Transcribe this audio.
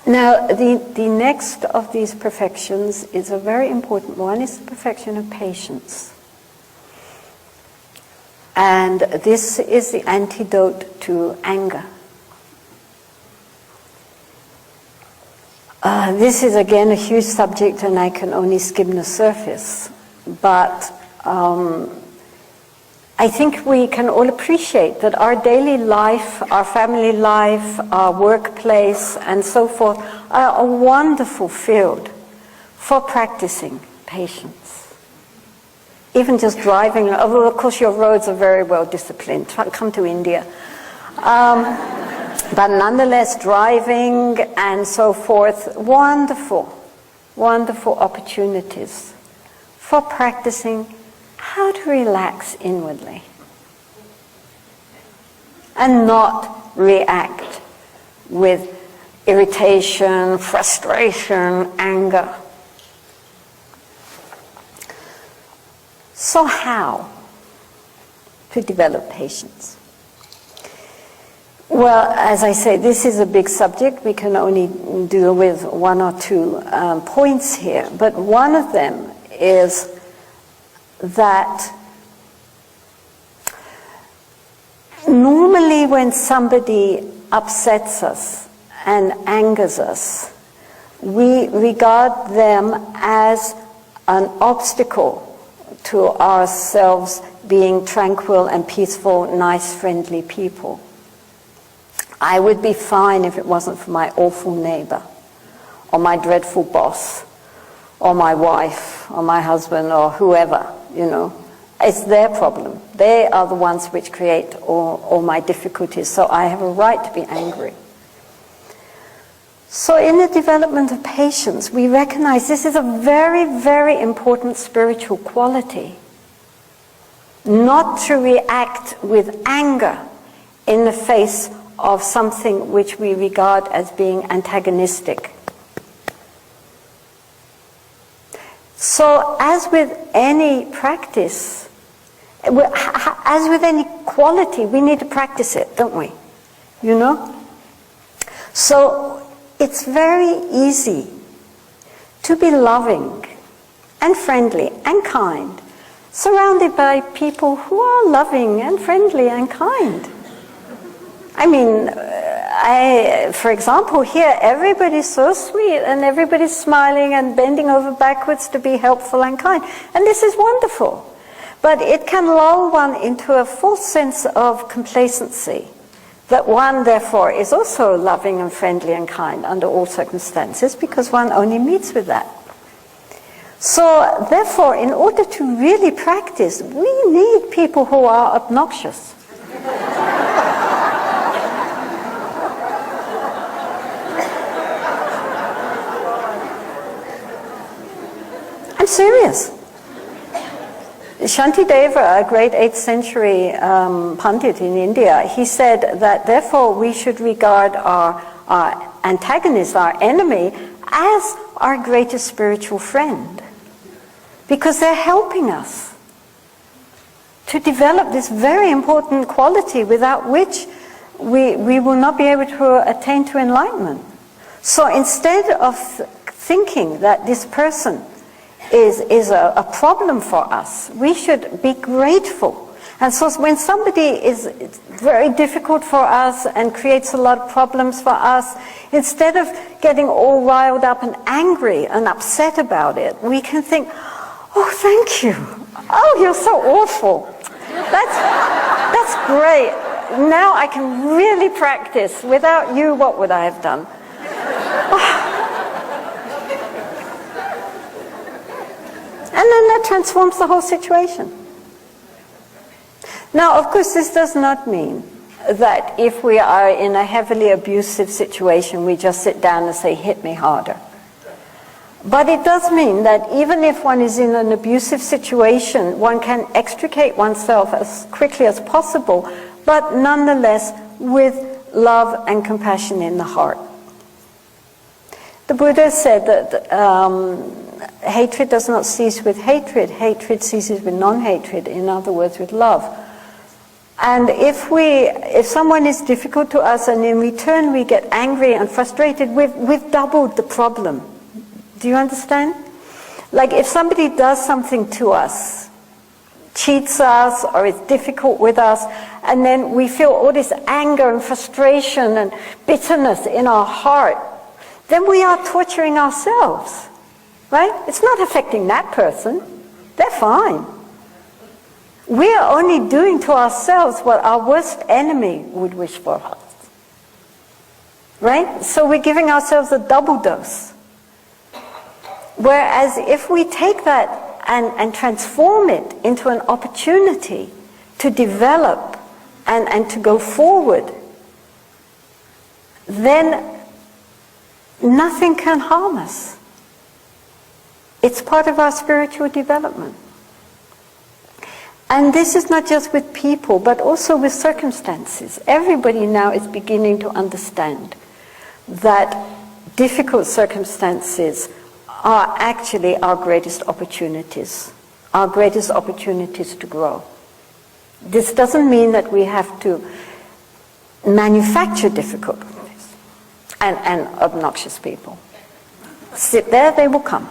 Now, the next of these perfections is a very important one. It's the perfection of patience. And this is the antidote to anger. This is again a huge subject, and I can only skim the surface. But I think we can all appreciate that our daily life, our family life, our workplace, and so forth are a wonderful field for practicing patience. Even just driving, although of course your roads are very well disciplined. Come to India. But nonetheless, driving and so forth, wonderful, wonderful opportunities for practicing how to relax inwardly and not react with irritation, frustration, anger. So how to develop patience? Well, as I say, this is a big subject. We can only deal with one or two points here, but one of them is that normally when somebody upsets us and angers us, we regard them as an obstacle to ourselves being tranquil and peaceful, nice, friendly people. I would be fine if it wasn't for my awful neighbor, or my dreadful boss, or my wife, or my husband, or whoever, you know. It's their problem. They are the ones which create all my difficulties, so I have a right to be angry. So in the development of patience, we recognize this is a very, very important spiritual quality. Not to react with anger in the face of something which we regard as being antagonistic. So as with any practice, as with any quality, we need to practice it, don't we? You know? So it's very easy to be loving and friendly and kind, surrounded by people who are loving and friendly and kind. I mean, for example, here everybody's so sweet and everybody's smiling and bending over backwards to be helpful and kind. And this is wonderful. But it can lull one into a false sense of complacency, that one, therefore, is also loving and friendly and kind under all circumstances, because one only meets with that. So, therefore, in order to really practice, we need people who are obnoxious. I'm serious. Shantideva, a great 8th century Pandit in India, he said that therefore we should regard our antagonist, our enemy, as our greatest spiritual friend. Because they're helping us to develop this very important quality without which we will not be able to attain to enlightenment. So instead of thinking that this person is a problem for us, we should be grateful. And so when somebody is very difficult for us and creates a lot of problems for us, instead of getting all riled up and angry and upset about it, we can think, oh, thank you. Oh, you're so awful. That's great. Now I can really practice. Without you, what would I have done? And then that transforms the whole situation. Now, of course, this does not mean that if we are in a heavily abusive situation, we just sit down and say, hit me harder. But it does mean that even if one is in an abusive situation, one can extricate oneself as quickly as possible, but nonetheless with love and compassion in the heart. The Buddha said that hatred does not cease with hatred. Hatred ceases with non-hatred, in other words, with love. And if someone is difficult to us and in return we get angry and frustrated, we've doubled the problem. Do you understand? Like if somebody does something to us, cheats us or is difficult with us, and then we feel all this anger and frustration and bitterness in our heart, then we are torturing ourselves, right? It's not affecting that person. They're fine. We are only doing to ourselves what our worst enemy would wish for us, right? So we're giving ourselves a double dose. Whereas if we take that and transform it into an opportunity to develop and to go forward, then nothing can harm us. It's part of our spiritual development. And this is not just with people, but also with circumstances. Everybody now is beginning to understand that difficult circumstances are actually our greatest opportunities to grow. This doesn't mean that we have to manufacture difficulties and obnoxious people. Sit there, they will come.